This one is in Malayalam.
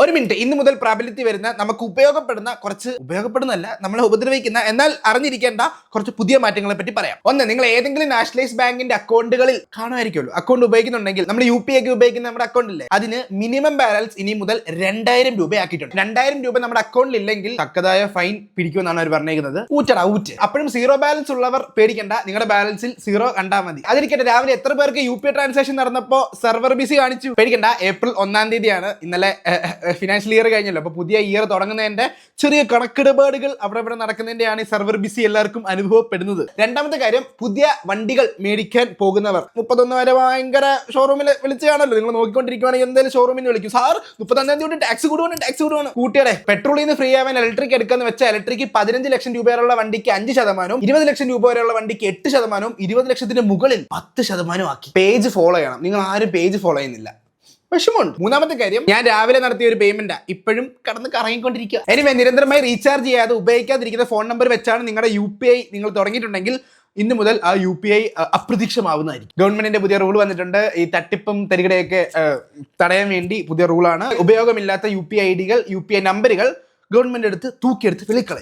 ഒരു മിനിറ്റ്, ഇന്ന് മുതൽ പ്രാബല്യത്തിൽ വരുന്ന നമുക്ക് ഉപയോഗപ്പെടുന്നല്ല നമ്മളെ ഉപദ്രവിക്കുന്ന എന്നാൽ അറിഞ്ഞിരിക്കേണ്ട കുറച്ച് പുതിയ മാറ്റങ്ങളെ പറ്റി പറയാം. ഒന്ന്, നിങ്ങൾ ഏതെങ്കിലും നാഷണലൈസ് ബാങ്കിന്റെ അക്കൗണ്ടുകളിൽ കാണുമായിരിക്കുമല്ലോ അക്കൗണ്ട് ഉപയോഗിക്കുന്നുണ്ടെങ്കിൽ, നമ്മൾ UPI ഒക്കെ ഉപയോഗിക്കുന്ന നമ്മുടെ അക്കൗണ്ട് ഇല്ലേ, അതിന് മിനിമം ബാലൻസ് ഇനി മുതൽ 2000 രൂപ ആക്കിയിട്ടുണ്ട്. 2000 രൂപ നമ്മുടെ അക്കൗണ്ടിൽ ഇല്ലെങ്കിൽ തക്കതായ ഫൈൻ പിടിക്കുമെന്നാണ് അവർ പറഞ്ഞേക്കുന്നത്. ഊറ്റ്. അപ്പോഴും സീറോ ബാലൻസ് ഉള്ളവർ പേടിക്കേണ്ട, നിങ്ങളുടെ ബാലൻസിൽ സീറോ കണ്ടാൽ മതി. അതിരിക്കട്ടെ, രാവിലെ എത്ര പേർക്ക് UPI ട്രാൻസാക്ഷൻ നടന്നപ്പോ സെർവർ ബിസി കാണിച്ചു? പേടിക്കണ്ട, ഏപ്രിൽ 1-ാം തീയതിയാണ്, ഇന്നലെ ഫിനാൻഷ്യൽ ഇയർ കഴിഞ്ഞല്ലോ. അപ്പൊ പുതിയ ഇയർ തുടങ്ങുന്നതിന്റെ ചെറിയ കണക്കിടപാടുകൾ അവിടെ നടക്കുന്നതിന്റെയാണ് ഈ സെർവർ ബിസി എല്ലാവർക്കും അനുഭവപ്പെടുന്നത്. രണ്ടാമത്തെ കാര്യം, പുതിയ വണ്ടികൾ മേടിക്കാൻ പോകുന്നവർ 31 വരെ ഭയങ്കര ഷോറൂമിൽ വിളിച്ച് കാണല്ലോ, നിങ്ങൾ നോക്കിക്കൊണ്ടിരിക്കുവാണെങ്കിൽ എന്തായാലും ഷോറൂമിൽ വിളിക്കും. സാർ 31-ാം തീയതി ടാക്സ് കൂടുവാണ്. കൂട്ടിയുടെ പെട്രോളിൽ നിന്ന് ഫ്രീ ആവാൻ ഇലക്ട്രിക് എടുക്കാന്ന് വെച്ചാൽ ഇലക്ട്രിക് 15 ലക്ഷം രൂപ വരെയുള്ള വണ്ടിക്ക് 5%, 20 ലക്ഷം രൂപ വരെയുള്ള വണ്ടിക്ക് 8%, 20 ലക്ഷത്തിന് മുകളിൽ 10% ആക്കി. പേജ് ഫോളോ ചെയ്യണം. നിങ്ങൾ ആരും പേജ് ഫോളോ ചെയ്യുന്നില്ല, വിഷമമുണ്ട്. മൂന്നാമത്തെ കാര്യം, ഞാൻ രാവിലെ നടത്തിയ ഒരു പേയ്മെന്റ് ഇപ്പോഴും കടന്ന് കറങ്ങിക്കൊണ്ടിരിക്കുക. എനിവേ, നിരന്തരമായി റീചാർജ് ചെയ്യാതെ ഉപയോഗിക്കാതിരിക്കുന്ന ഫോൺ നമ്പർ വെച്ചാണ് നിങ്ങളുടെ UPI നിങ്ങൾ തുടങ്ങിയിട്ടുണ്ടെങ്കിൽ ഇന്ന് മുതൽ ആ UPI അപ്രത്യക്ഷമാവുന്നതായിരിക്കും. ഗവൺമെന്റിന്റെ പുതിയ റൂൾ വന്നിട്ടുണ്ട്. ഈ തട്ടിപ്പും തരികിടയൊക്കെ തടയാൻ വേണ്ടി പുതിയ റൂളാണ്. ഉപയോഗമില്ലാത്ത UPI ID കൾ, UPI നമ്പറുകൾ ഗവൺമെന്റ് തൂക്കിയെടുത്ത് വിളിക്കളയും.